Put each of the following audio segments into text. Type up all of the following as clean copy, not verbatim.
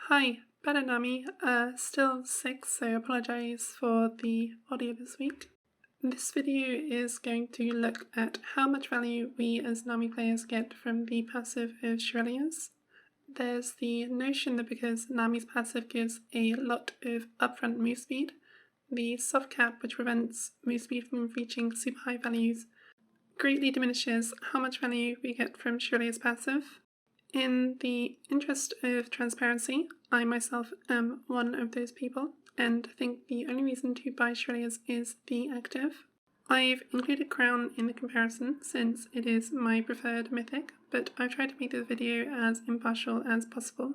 Hi, better Nami. Still sick, so apologise for the audio this week. This video is going to look at how much value we as Nami players get from the passive of Shurelya's. There's the notion that because Nami's passive gives a lot of upfront move speed, the soft cap which prevents move speed from reaching super high values greatly diminishes how much value we get from Shurelya's passive. In the interest of transparency, I myself am one of those people, and think the only reason to buy Shurelya's is the active. I've included Crown in the comparison since it is my preferred mythic, but I've tried to make this video as impartial as possible.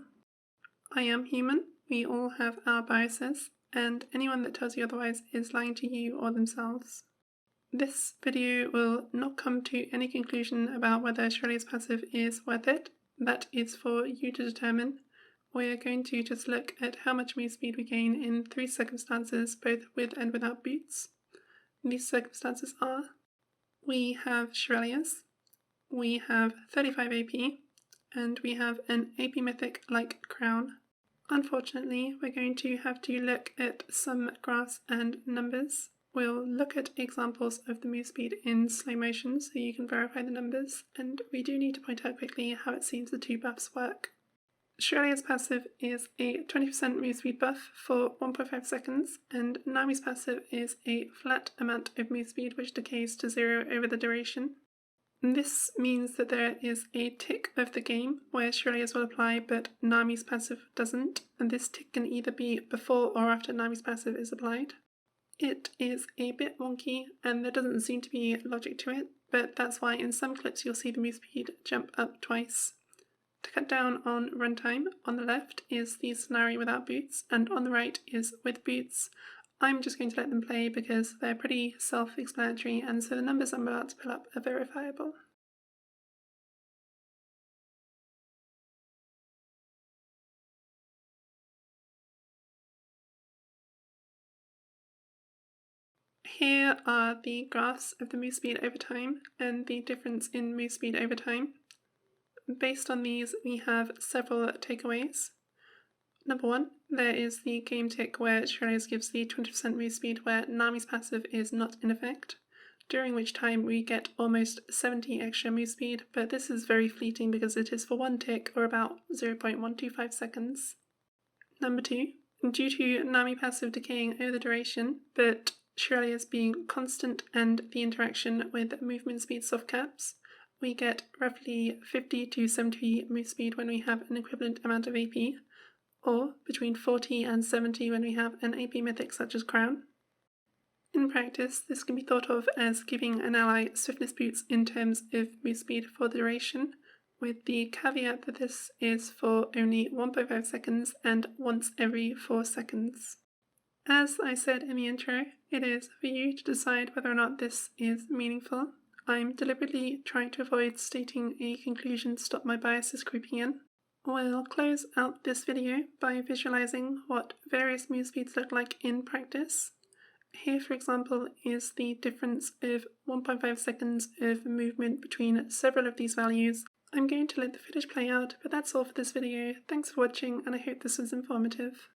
I am human, we all have our biases, and anyone that tells you otherwise is lying to you or themselves. This video will not come to any conclusion about whether Shurelya's passive is worth it. That is for you to determine. We're going to just look at how much move speed we gain in three circumstances, both with and without boots. These circumstances are: we have Shurelya's, we have 35 AP, and we have an AP mythic like Crown. Unfortunately, we're going to have to look at some graphs and numbers. We'll look at examples of the move speed in slow motion so you can verify the numbers, and we do need to point out quickly how it seems the two buffs work. Shurelya's passive is a 20% move speed buff for 1.5 seconds, and Nami's passive is a flat amount of move speed which decays to 0 over the duration. This means that there is a tick of the game where Shurelya's will apply but Nami's passive doesn't, and this tick can either be before or after Nami's passive is applied. It is a bit wonky and there doesn't seem to be logic to it, but that's why in some clips you'll see the move speed jump up twice. To cut down on runtime, on the left is the scenario without boots and on the right is with boots. I'm just going to let them play because they're pretty self-explanatory, and so the numbers I'm about to pull up are verifiable. Here are the graphs of the move speed over time and the difference in move speed over time. Based on these, we have several takeaways. Number one, there is the game tick where Shurelya's gives the 20% move speed where Nami's passive is not in effect, during which time we get almost 70 extra move speed, but this is very fleeting because it is for one tick or about 0.125 seconds. Number two, due to Nami passive decaying over the duration, but Shurelya's being constant and the interaction with movement speed soft caps, we get roughly 50 to 70 move speed when we have an equivalent amount of AP, or between 40 and 70 when we have an AP mythic such as Crown. In practice, this can be thought of as giving an ally swiftness boots in terms of move speed for the duration, with the caveat that this is for only 1.5 seconds and once every 4 seconds. As I said in the intro, it is for you to decide whether or not this is meaningful. I'm deliberately trying to avoid stating a conclusion to stop my biases creeping in. We'll close out this video by visualizing what various move speeds look like in practice. Here, for example, is the difference of 1.5 seconds of movement between several of these values. I'm going to let the footage play out, but that's all for this video. Thanks for watching, and I hope this was informative.